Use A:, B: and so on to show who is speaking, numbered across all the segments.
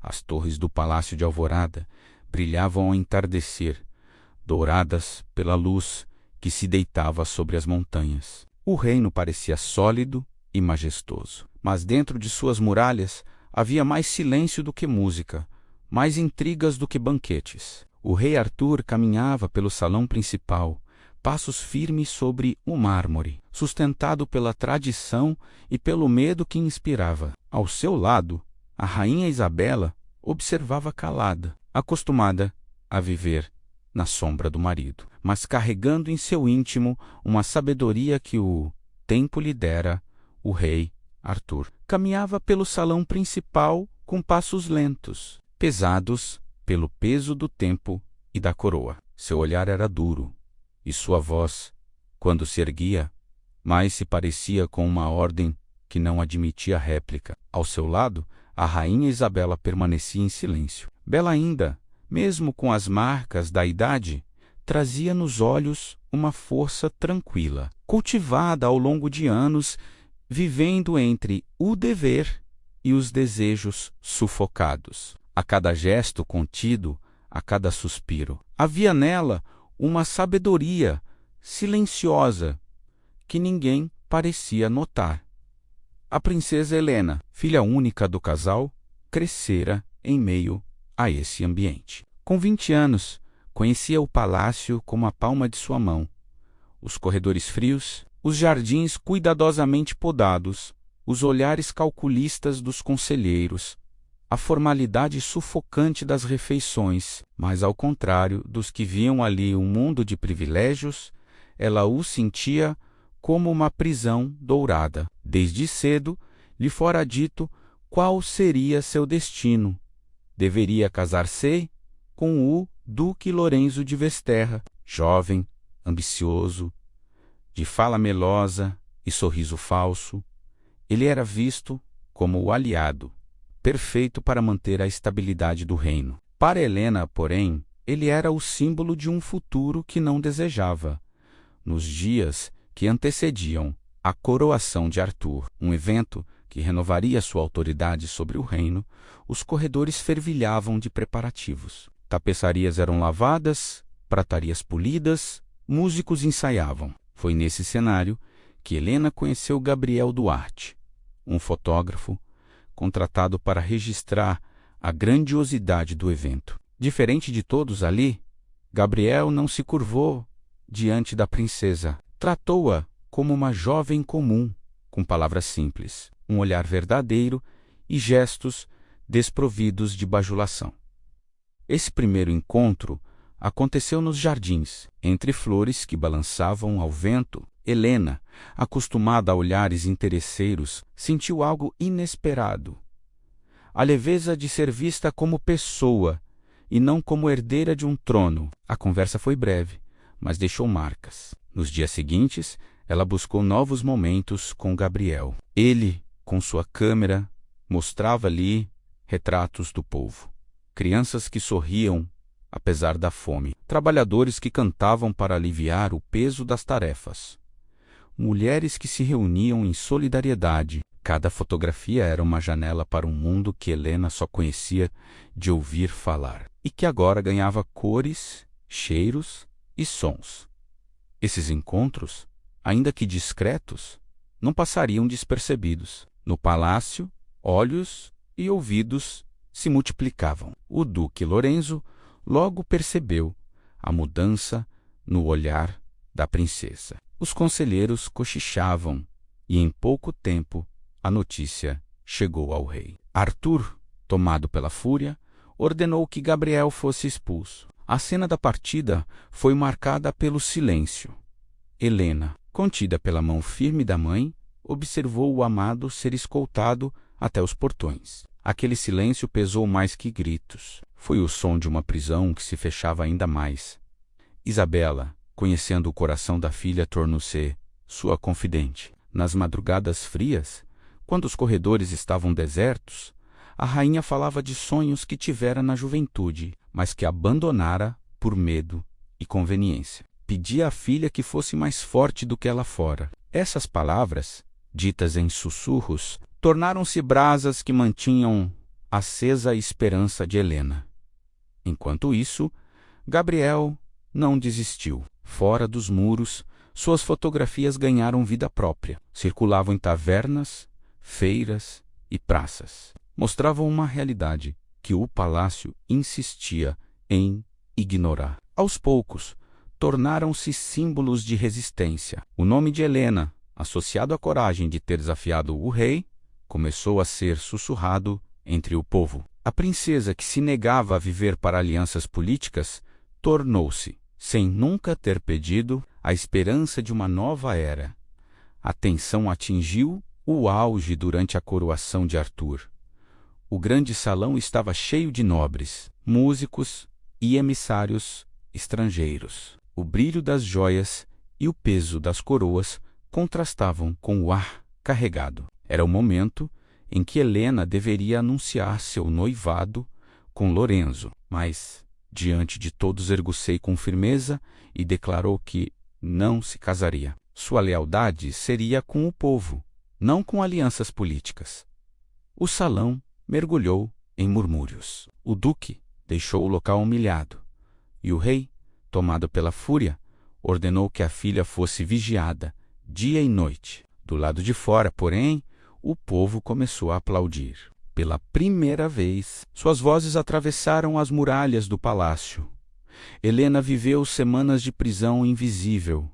A: As torres do Palácio de Alvorada brilhavam ao entardecer, douradas pela luz que se deitava sobre as montanhas. O reino parecia sólido e majestoso, mas dentro de suas muralhas havia mais silêncio do que música, mais intrigas do que banquetes. O rei Arthur caminhava pelo salão principal, passos firmes sobre o mármore, sustentado pela tradição e pelo medo que inspirava. Ao seu lado, a rainha Isabela observava calada, acostumada a viver na sombra do marido, mas carregando em seu íntimo uma sabedoria que o tempo lhe dera. O rei Arthur caminhava pelo salão principal com passos lentos, pesados pelo peso do tempo e da coroa. Seu olhar era duro, e sua voz, quando se erguia, mais se parecia com uma ordem que não admitia réplica. Ao seu lado, a rainha Isabela permanecia em silêncio. Bela ainda, mesmo com as marcas da idade, trazia nos olhos uma força tranquila, cultivada ao longo de anos, vivendo entre o dever e os desejos sufocados. A cada gesto contido, a cada suspiro, havia nela uma sabedoria silenciosa que ninguém parecia notar. A princesa Helena, filha única do casal, crescera em meio a esse ambiente. Com 20 anos, conhecia o palácio como a palma de sua mão. Os corredores frios, os jardins cuidadosamente podados, os olhares calculistas dos conselheiros, a formalidade sufocante das refeições, mas ao contrário dos que viam ali um mundo de privilégios, ela o sentia como uma prisão dourada. Desde cedo lhe fora dito qual seria seu destino. Deveria casar-se com o Duque Lorenzo de Vesterra, jovem, ambicioso, de fala melosa e sorriso falso. Ele era visto como o aliado perfeito para manter a estabilidade do reino. Para Helena, porém, ele era o símbolo de um futuro que não desejava. Nos dias que antecediam a coroação de Arthur, um evento que renovaria sua autoridade sobre o reino, os corredores fervilhavam de preparativos. Tapeçarias eram lavadas, pratarias polidas, músicos ensaiavam. Foi nesse cenário que Helena conheceu Gabriel Duarte, um fotógrafo contratado para registrar a grandiosidade do evento. Diferente de todos ali, Gabriel não se curvou diante da princesa. Tratou-a como uma jovem comum, com palavras simples, um olhar verdadeiro e gestos desprovidos de bajulação. Esse primeiro encontro aconteceu nos jardins, entre flores que balançavam ao vento. Helena, acostumada a olhares interesseiros, sentiu algo inesperado. A leveza de ser vista como pessoa e não como herdeira de um trono. A conversa foi breve, mas deixou marcas. Nos dias seguintes, ela buscou novos momentos com Gabriel. Ele, com sua câmera, mostrava-lhe retratos do povo. Crianças que sorriam apesar da fome. Trabalhadores que cantavam para aliviar o peso das tarefas. Mulheres que se reuniam em solidariedade. Cada fotografia era uma janela para um mundo que Helena só conhecia de ouvir falar, e que agora ganhava cores, cheiros e sons. Esses encontros, ainda que discretos, não passariam despercebidos. No palácio, olhos e ouvidos se multiplicavam. O Duque Lorenzo logo percebeu a mudança no olhar da princesa. Os conselheiros cochichavam e, em pouco tempo, a notícia chegou ao rei. Arthur, tomado pela fúria, ordenou que Gabriel fosse expulso. A cena da partida foi marcada pelo silêncio. Helena, contida pela mão firme da mãe, observou o amado ser escoltado até os portões. Aquele silêncio pesou mais que gritos. Foi o som de uma prisão que se fechava ainda mais. Isabela, conhecendo o coração da filha, tornou-se sua confidente. Nas madrugadas frias, quando os corredores estavam desertos, a rainha falava de sonhos que tivera na juventude, mas que abandonara por medo e conveniência. Pedia à filha que fosse mais forte do que ela fora. Essas palavras, ditas em sussurros, tornaram-se brasas que mantinham acesa esperança de Helena. Enquanto isso, Gabriel não desistiu. Fora dos muros, suas fotografias ganharam vida própria. Circulavam em tavernas, feiras e praças. Mostravam uma realidade que o palácio insistia em ignorar. Aos poucos, tornaram-se símbolos de resistência. O nome de Helena, associado à coragem de ter desafiado o rei, começou a ser sussurrado entre o povo. A princesa que se negava a viver para alianças políticas tornou-se, sem nunca ter pedido, a esperança de uma nova era. A tensão atingiu o auge durante a coroação de Arthur. O grande salão estava cheio de nobres, músicos e emissários estrangeiros. O brilho das joias e o peso das coroas contrastavam com o ar carregado. Era o momento em que Helena deveria anunciar seu noivado com Lorenzo, mas, diante de todos, ergueu-se com firmeza e declarou que não se casaria. Sua lealdade seria com o povo, não com alianças políticas. O salão mergulhou em murmúrios. O duque deixou o local humilhado, e o rei, tomado pela fúria, ordenou que a filha fosse vigiada dia e noite. Do lado de fora, porém, o povo começou a aplaudir. Pela primeira vez, suas vozes atravessaram as muralhas do palácio. Helena viveu semanas de prisão invisível,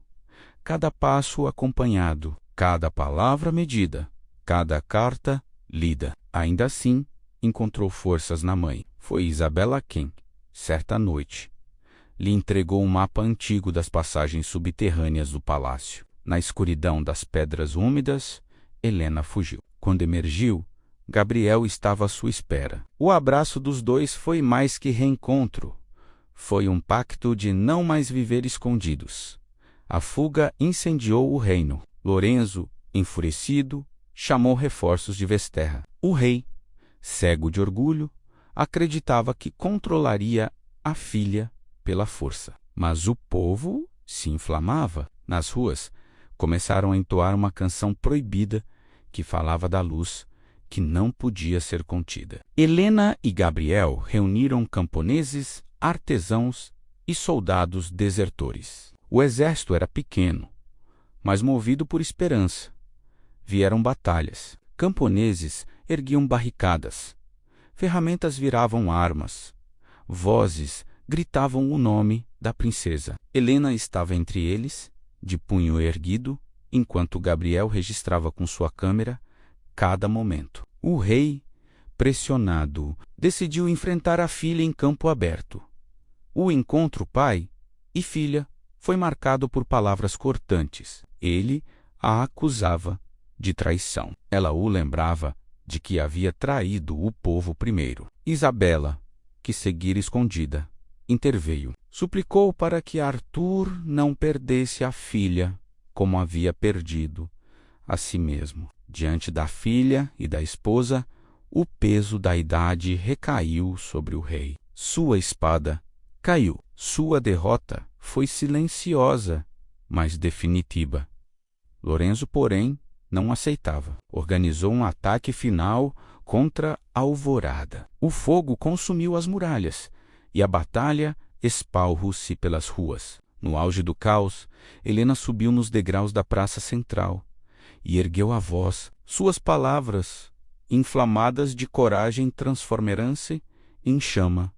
A: cada passo acompanhado, cada palavra medida, cada carta lida. Ainda assim, encontrou forças na mãe. Foi Isabela quem, certa noite, lhe entregou um mapa antigo das passagens subterrâneas do palácio. Na escuridão das pedras úmidas, Helena fugiu. Quando emergiu, Gabriel estava à sua espera. O abraço dos dois foi mais que reencontro. Foi um pacto de não mais viver escondidos. A fuga incendiou o reino. Lorenzo, enfurecido, chamou reforços de Vesterra. O rei, cego de orgulho, acreditava que controlaria a filha pela força. Mas o povo se inflamava. Nas ruas, começaram a entoar uma canção proibida que falava da luz que não podia ser contida. Helena e Gabriel reuniram camponeses, artesãos e soldados desertores. O exército era pequeno, mas movido por esperança. Vieram batalhas. Camponeses erguiam barricadas. Ferramentas viravam armas. Vozes gritavam o nome da princesa. Helena estava entre eles, de punho erguido, enquanto Gabriel registrava com sua câmera cada momento. O rei, pressionado, decidiu enfrentar a filha em campo aberto. O encontro pai e filha foi marcado por palavras cortantes. Ele a acusava de traição. Ela o lembrava de que havia traído o povo primeiro. Isabela, que seguira escondida, interveio. Suplicou para que Arthur não perdesse a filha como havia perdido a si mesmo. Diante da filha e da esposa, o peso da idade recaiu sobre o rei. Sua espada caiu. Sua derrota foi silenciosa, mas definitiva. Lorenzo, porém, não aceitava. Organizou um ataque final contra a alvorada. O fogo consumiu as muralhas e a batalha espalrou-se pelas ruas. No auge do caos, Helena subiu nos degraus da praça central e ergueu a voz. Suas palavras, inflamadas de coragem, transformaram-se em chama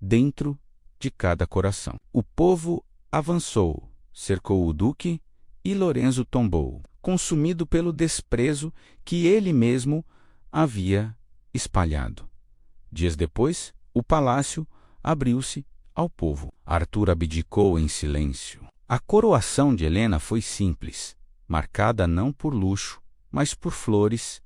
A: dentro de cada coração. O povo avançou, cercou o duque e Lorenzo tombou, consumido pelo desprezo que ele mesmo havia espalhado. Dias depois, o palácio abriu-se ao povo. Arthur abdicou em silêncio. A coroação de Helena foi simples, marcada não por luxo, mas por flores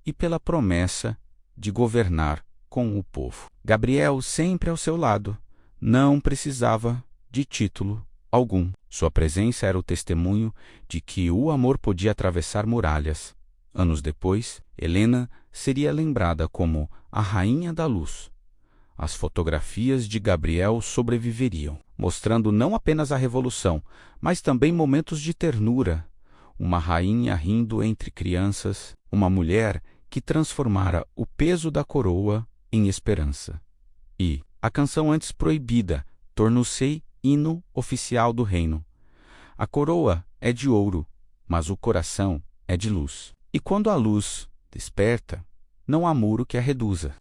A: e pela promessa de governar com o povo. Gabriel, sempre ao seu lado, não precisava de título algum. Sua presença era o testemunho de que o amor podia atravessar muralhas. Anos depois, Helena seria lembrada como a Rainha da Luz. As fotografias de Gabriel sobreviveriam, mostrando não apenas a revolução, mas também momentos de ternura. Uma rainha rindo entre crianças, uma mulher que transformara o peso da coroa em esperança. E a canção antes proibida tornou-se hino oficial do reino. A coroa é de ouro, mas o coração é de luz. E quando a luz desperta, não há muro que a reduza.